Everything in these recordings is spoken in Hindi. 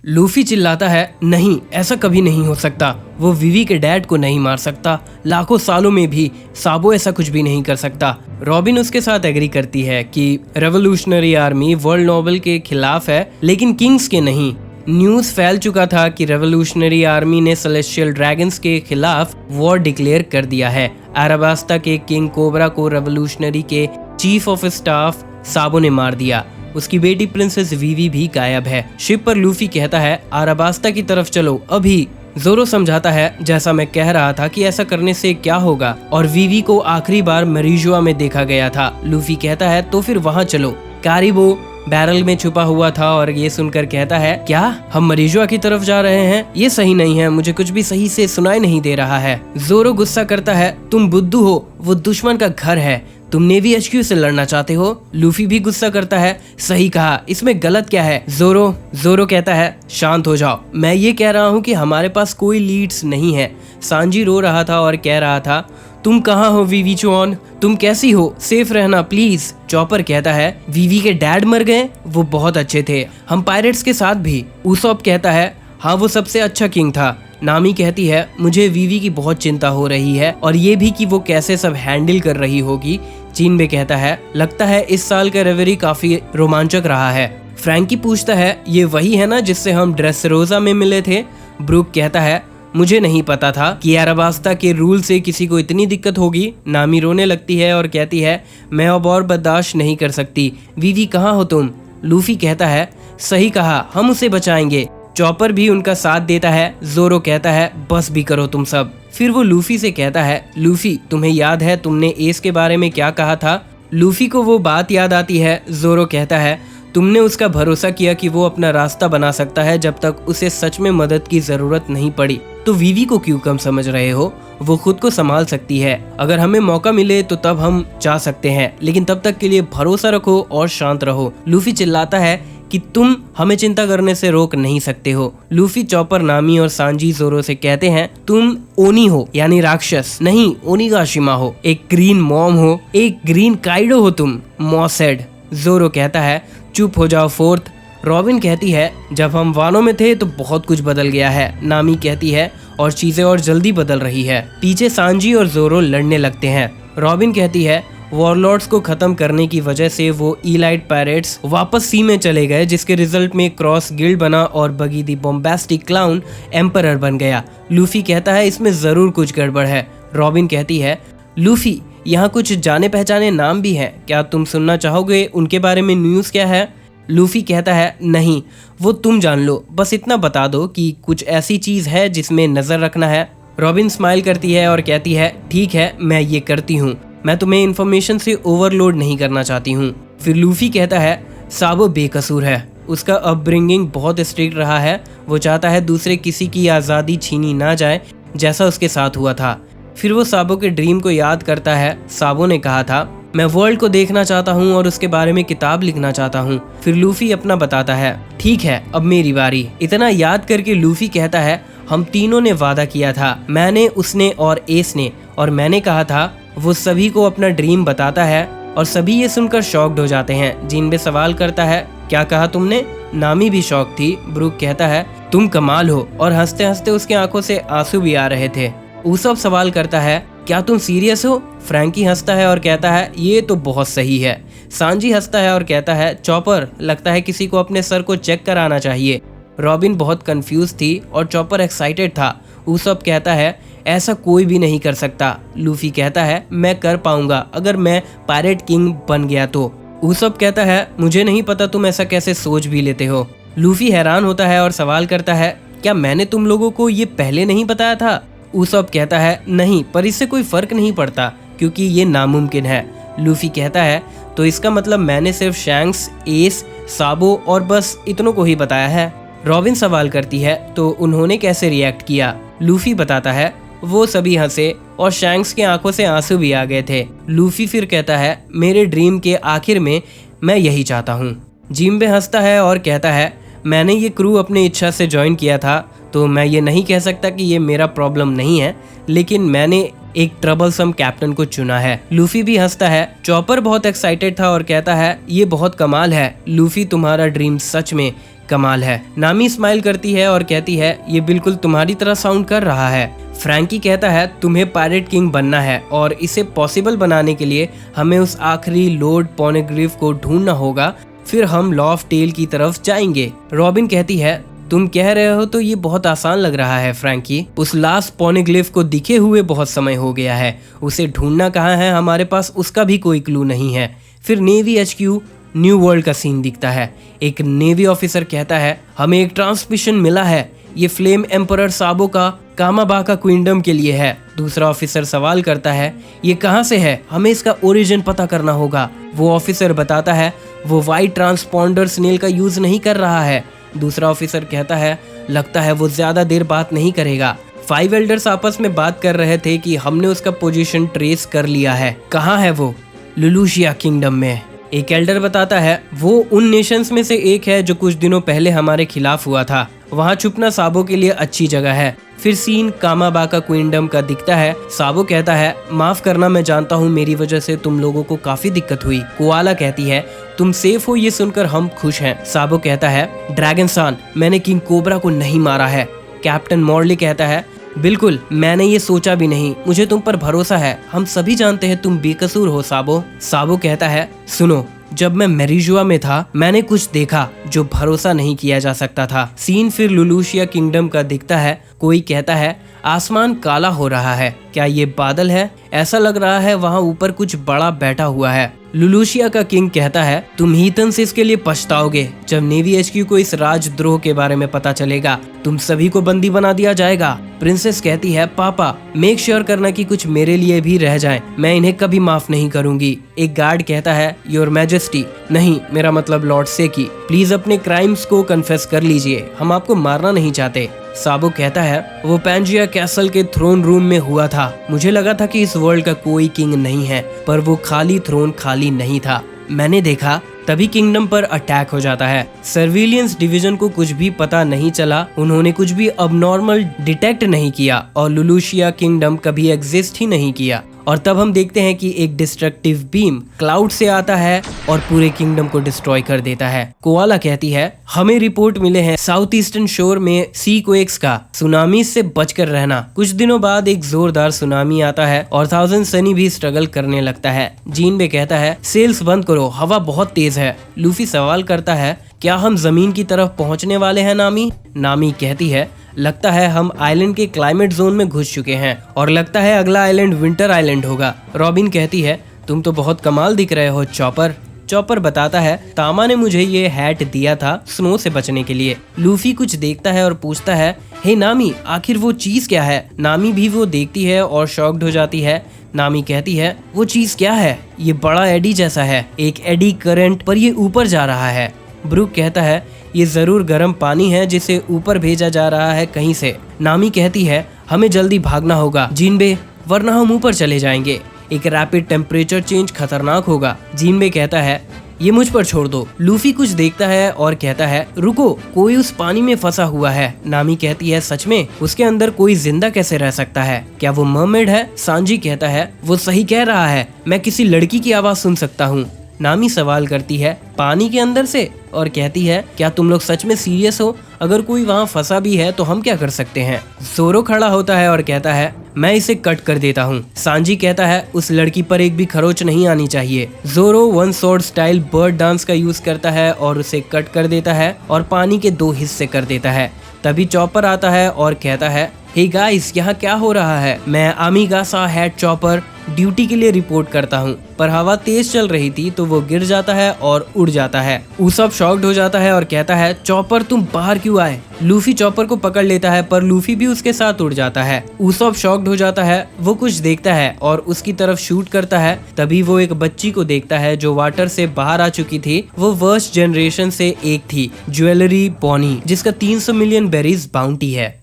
लूफी चिल्लाता है, नहीं ऐसा कभी नहीं हो सकता, वो विवी के डैड को नहीं मार सकता, लाखों सालों में भी साबो ऐसा कुछ भी नहीं कर सकता। रॉबिन उसके साथ एग्री करती है कि रेवोल्यूशनरी आर्मी वर्ल्ड नोबल के खिलाफ है लेकिन किंग्स के नहीं। न्यूज फैल चुका था कि रेवोल्यूशनरी आर्मी ने सेलेस्टियल ड्रैगन्स के खिलाफ वॉर डिक्लेयर कर दिया है। अराबास्ता के किंग कोबरा को रेवोल्यूशनरी के चीफ ऑफ स्टाफ साबो ने मार दिया। उसकी बेटी प्रिंसेस विवी भी गायब है। शिप पर लूफी कहता है, अराबास्ता की तरफ चलो अभी। जोरो समझाता है, जैसा मैं कह रहा था कि ऐसा करने से क्या होगा, और विवी को आखिरी बार मरीजुआ में देखा गया था। लूफी कहता है, तो फिर वहाँ चलो। कारिबो बैरल में छुपा हुआ था और ये सुनकर कहता है, क्या हम मरीजुआ की तरफ जा रहे हैं? ये सही नहीं है, मुझे कुछ भी सही से सुनाई नहीं दे रहा है। जोरो गुस्सा करता है, तुम बुद्धू हो, वो दुश्मन का घर है, तुम नेवी HQ से लड़ना चाहते हो। लूफी भी गुस्सा करता है, सही कहा, इसमें गलत क्या है? जोरो कहता है, शांत हो जाओ, मैं ये कह रहा हूँ कि हमारे पास कोई लीड्स नहीं है। सांजी रो रहा था और कह रहा था, तुम कहाँ हो विवी चुआन, तुम कैसी हो, सेफ रहना प्लीज। चॉपर कहता है, विवी के डैड मर गए, वो बहुत अच्छे थे, हम पायरेट्स के साथ भी। उसॉप कहता है, हाँ वो सबसे अच्छा किंग था। नामी कहती है, मुझे विवी की बहुत चिंता हो रही है और ये भी कि वो कैसे सब हैंडल कर रही होगी। जिनबे कहता है, लगता है इस साल का रेवेरी काफी रोमांचक रहा है। फ्रैंकी पूछता है, ये वही है ना जिससे हम ड्रेसरोजा में मिले थे? ब्रूक कहता है, मुझे नहीं पता था कि अराबास्ता के रूल से किसी को इतनी दिक्कत होगी। नामी रोने लगती है और कहती है, मैं अब और बर्दाश्त नहीं कर सकती। विवी कहाँ हो तुम? लूफी कहता है, सही कहा, हम उसे बचाएंगे। चॉपर भी उनका साथ देता है। जोरो कहता है, बस भी करो तुम सब। फिर वो लूफी से कहता है, लूफी तुम्हें याद है तुमने एस के बारे में क्या कहा था? लूफी को वो बात याद आती है। जोरो कहता है, तुमने उसका भरोसा किया कि वो अपना रास्ता बना सकता है जब तक उसे सच में मदद की जरूरत नहीं पड़ी। तो विवी को क्यों कम समझ रहे हो? वो खुद को संभाल सकती है, अगर हमें मौका मिले तो तब हम जा सकते हैं, लेकिन तब तक के लिए भरोसा रखो और शांत रहो। लूफी चिल्लाता है कि तुम हमें चिंता करने से रोक नहीं सकते हो। लूफी, चॉपर, नामी और सांजी जोरो से कहते हैं, तुम ओनी हो यानी राक्षस, नहीं ओनिगाशिमा हो, एक ग्रीन मॉम हो, एक ग्रीन काइडो हो तुम, मॉसेड। जोरो कहता है, चुप हो जाओ फोर्थ। रॉबिन कहती है, जब हम वानों में थे तो बहुत कुछ बदल गया है। नामी कहती है, और चीजें और जल्दी बदल रही है। पीछे सांजी और जोरो लड़ने लगते हैं। रॉबिन कहती है, वॉरलॉर्ड्स को खत्म करने की वजह से वो इलाइट पायरेट्स वापस सी में चले गए, जिसके रिजल्ट में क्रॉस गिल्ड बना और बगी दी बॉम्बास्टिक क्लाउन एम्परर बन गया। लूफी कहता है, इसमें जरूर कुछ गड़बड़ है। रॉबिन कहती है, लूफी यहाँ कुछ जाने पहचाने नाम भी हैं, क्या तुम सुनना चाहोगे उनके बारे में न्यूज क्या है? लूफी कहता है, नहीं वो तुम जान लो, बस इतना बता दो कि कुछ ऐसी चीज है जिसमें नजर रखना है। रॉबिन स्माइल करती है और कहती है, ठीक है मैं ये करती हूँ, मैं तुम्हें इन्फॉर्मेशन से ओवरलोड नहीं करना चाहती हूँ। फिर लूफी कहता है, साबो बेकसूर है, उसका अपब्रिंगिंग बहुत स्ट्रिक्ट रहा है, वो चाहता है दूसरे किसी की आज़ादी छीनी ना जाए जैसा उसके साथ हुआ था। फिर वो साबो के ड्रीम को याद करता है। साबो ने कहा था, मैं वर्ल्ड को देखना चाहता हूँ और उसके बारे में किताब लिखना चाहता हूँ। फिर लूफी अपना बताता है, ठीक है अब मेरी बारी। इतना याद करके लूफी कहता है, हम तीनों ने वादा किया था, मैंने, उसने और एस ने, और मैंने कहा था। वो सभी को अपना ड्रीम बताता है और सभी ये सुनकर शॉक्ड हो जाते हैं। जिनबे सवाल करता है, क्या कहा तुमने? नामी भी शॉक थी। ब्रूक कहता है, तुम कमाल हो, और हंसते हंसते उसकी आंखों से आंसू भी आ रहे थे। उसब सवाल करता है, क्या तुम सीरियस हो? फ्रैंकी हंसता है और कहता है, ये तो बहुत सही है। सांजी हंसता है और कहता है, चॉपर, लगता है किसी को अपने सर को चेक कराना चाहिए। रॉबिन बहुत कंफ्यूज थी और चॉपर एक्साइटेड था। उसब कहता है, ऐसा कोई भी नहीं कर सकता। लूफी कहता है, मैं कर पाऊंगा अगर मैं पायरेट किंग बन गया तो। उसब कहता है, मुझे नहीं पता तुम ऐसा कैसे सोच भी लेते हो। लूफी हैरान होता है और सवाल करता है, क्या मैंने तुम लोगों को ये पहले नहीं बताया था? उसब कहता है, नहीं, पर इससे कोई फर्क नहीं पड़ता क्योंकि ये नामुमकिन है। लूफी कहता है, तो इसका मतलब मैंने सिर्फ शैंक्स, एस, साबो और बस इतनों को ही बताया है। रॉबिन सवाल करती है, तो उन्होंने कैसे रिएक्ट किया? लूफी बताता है, वो सभी हंसे और शैंक्स की आंखों से आंसू भी आ गए थे। लूफी फिर कहता है, मेरे ड्रीम के आखिर में मैं यही चाहता हूँ। जिम्बे हंसता है और कहता है, मैंने ये क्रू अपनी इच्छा से ज्वाइन किया था, तो मैं ये नहीं कह सकता कि ये मेरा प्रॉब्लम नहीं है, लेकिन मैंने एक ट्रबलसम कैप्टन को चुना है। लूफी भी हंसता है। चॉपर बहुत एक्साइटेड था और कहता है, ये बहुत कमाल है लूफी, तुम्हारा ड्रीम सच में कमाल है। नामी स्माइल करती है और कहती है ये बिल्कुल तुम्हारी तरह साउंड कर रहा है। फ्रैंकी कहता है तुम्हें पायरेट किंग बनना है और इसे पॉसिबल बनाने के लिए हमें उस आखिरी लॉर्ड पोनेग्रिफ को ढूंढना होगा, फिर हम लॉ ऑफ टेल की तरफ जाएंगे। रॉबिन कहती है तुम कह रहे हो तो ये बहुत आसान लग रहा है फ्रैंकी, उस लास्ट पोनेग्लिफ को दिखे हुए बहुत समय हो गया है, उसे ढूंढना कहाँ है हमारे पास उसका भी कोई क्लू नहीं है। फिर नेवी HQ न्यू वर्ल्ड का सीन दिखता है। एक नेवी ऑफिसर कहता है हमें एक ट्रांसमिशन मिला है, ये फ्लेम एम्परर साबो का कामाबाका क्विंडम के लिए है। दूसरा ऑफिसर सवाल करता है ये कहाँ से है, हमें इसका ओरिजिन पता करना होगा। वो ऑफिसर बताता है वो वाइट ट्रांसपॉन्डर स्नेल का यूज नहीं कर रहा है। दूसरा ऑफिसर कहता है लगता है वो ज्यादा देर बात नहीं करेगा। 5 एल्डर्स आपस में बात कर रहे थे कि हमने उसका पोजीशन ट्रेस कर लिया है। कहाँ है वो? लुलूशिया किंगडम में। एक एल्डर बताता है वो उन नेशंस में से एक है जो कुछ दिनों पहले हमारे खिलाफ हुआ था, वहाँ छुपना साबो के लिए अच्छी जगह है। फिर सीन कामाबाका क्विंडम का दिखता है। साबो कहता है माफ करना, मैं जानता हूँ मेरी वजह से तुम लोगों को काफी दिक्कत हुई। कोआला कहती है तुम सेफ हो ये सुनकर हम खुश हैं। साबो कहता है ड्रैगन सान, मैंने किंग कोबरा को नहीं मारा है। कैप्टन मॉर्ली कहता है बिल्कुल, मैंने ये सोचा भी नहीं, मुझे तुम पर भरोसा है, हम सभी जानते हैं तुम बेकसूर हो साबो। साबो कहता है सुनो, जब मैं मेरिजुआ में था मैंने कुछ देखा जो भरोसा नहीं किया जा सकता था। सीन फिर लुलूशिया किंगडम का दिखता है। कोई कहता है आसमान काला हो रहा है, क्या ये बादल है? ऐसा लग रहा है वहाँ ऊपर कुछ बड़ा बैठा हुआ है। लुलूशिया का किंग कहता है तुम हीथन से इसके लिए पछताओगे, जब नेवी HQ को इस राजद्रोह के बारे में पता चलेगा तुम सभी को बंदी बना दिया जाएगा। प्रिंसेस कहती है पापा मेक श्योर करना कि कुछ मेरे लिए भी रह जाए, मैं इन्हें कभी माफ नहीं करूंगी। एक गार्ड कहता है योर मैजेस्टी, नहीं मेरा मतलब लॉर्ड सेकी, प्लीज अपने क्राइम्स को कन्फेस कर लीजिए, हम आपको मारना नहीं चाहते। साबो कहता है वो पैंजिया कैसल के थ्रोन रूम में हुआ था, मुझे लगा था कि इस वर्ल्ड का कोई किंग नहीं है, पर वो खाली थ्रोन खाली नहीं था, मैंने देखा। तभी किंगडम पर अटैक हो जाता है। सर्विलियंस डिवीजन को कुछ भी पता नहीं चला, उन्होंने कुछ भी अबनॉर्मल डिटेक्ट नहीं किया और लुलूशिया किंगडम कभी एग्जिस्ट ही नहीं किया। और तब हम देखते हैं कि एक डिस्ट्रक्टिव बीम क्लाउड से आता है और पूरे किंगडम को डिस्ट्रॉय कर देता है। कोआला कहती है हमें रिपोर्ट मिले हैं साउथ ईस्टर्न शोर में सी क्वेक्स का, सुनामी से बचकर रहना। कुछ दिनों बाद एक जोरदार सुनामी आता है और थाउजेंड सनी भी स्ट्रगल करने लगता है। जीनबे कहता है सेल्स बंद करो, हवा बहुत तेज है। लूफी सवाल करता है क्या हम जमीन की तरफ पहुंचने वाले हैं नामी? नामी कहती है लगता है हम आइलैंड के क्लाइमेट जोन में घुस चुके हैं और लगता है अगला आइलैंड विंटर आइलैंड होगा। रॉबिन कहती है तुम तो बहुत कमाल दिख रहे हो चॉपर। चॉपर बताता है तामा ने मुझे ये हैट दिया था स्नो से बचने के लिए। लूफी कुछ देखता है और पूछता है हे नामी आखिर वो चीज क्या है? नामी भी वो देखती है और शॉक्ड हो जाती है। नामी कहती है वो चीज क्या है? ये बड़ा एडी जैसा है, एक एडी करंट, पर ये ऊपर जा रहा है। ब्रूक कहता है ये जरूर गर्म पानी है जिसे ऊपर भेजा जा रहा है कहीं से। नामी कहती है हमें जल्दी भागना होगा जिनबे, वरना हम ऊपर चले जाएंगे, एक रैपिड टेम्परेचर चेंज खतरनाक होगा। जिनबे कहता है ये मुझ पर छोड़ दो। लूफी कुछ देखता है और कहता है रुको, कोई उस पानी में फंसा हुआ है। नामी कहती है सच में? उसके अंदर कोई जिंदा कैसे रह सकता है? क्या वो मरमेड है? सांजी कहता है वो सही कह रहा है, मैं किसी लड़की की आवाज सुन सकता हूँ। नामी सवाल करती है पानी के अंदर से और कहती है क्या तुम लोग सच में सीरियस हो? अगर कोई वहाँ फंसा भी है तो हम क्या कर सकते हैं? जोरो खड़ा होता है और कहता है मैं इसे कट कर देता हूँ। सांजी कहता है उस लड़की पर एक भी खरोच नहीं आनी चाहिए। जोरो one sword style bird dance का यूज करता है और उसे कट कर देता है और पानी के 2 हिस्से कर देता है। तभी चॉपर आता है और कहता है हे गाइस, यहाँ क्या हो रहा है? मैं आमीगासा हेड चॉपर ड्यूटी के लिए रिपोर्ट करता हूँ, पर हवा तेज चल रही थी तो वो गिर जाता है और उड़ जाता है। उसब शॉक्ड हो जाता है और कहता है चॉपर तुम बाहर क्यों आए? लूफी चॉपर को पकड़ लेता है पर लूफी भी उसके साथ उड़ जाता है। उसब शॉक्ड हो जाता है, वो कुछ देखता है और उसकी तरफ शूट करता है। तभी वो एक बच्ची को देखता है जो वाटर से बाहर आ चुकी थी। वो वर्स्ट जनरेशन से एक थी, ज्वेलरी बॉनी, जिसका 300 मिलियन बेरीज बाउंटी है।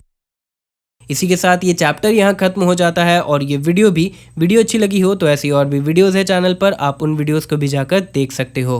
इसी के साथ ये चैप्टर यहाँ खत्म हो जाता है और ये वीडियो भी। वीडियो अच्छी लगी हो तो ऐसी और भी वीडियोस है चैनल पर, आप उन वीडियोस को भी जाकर देख सकते हो।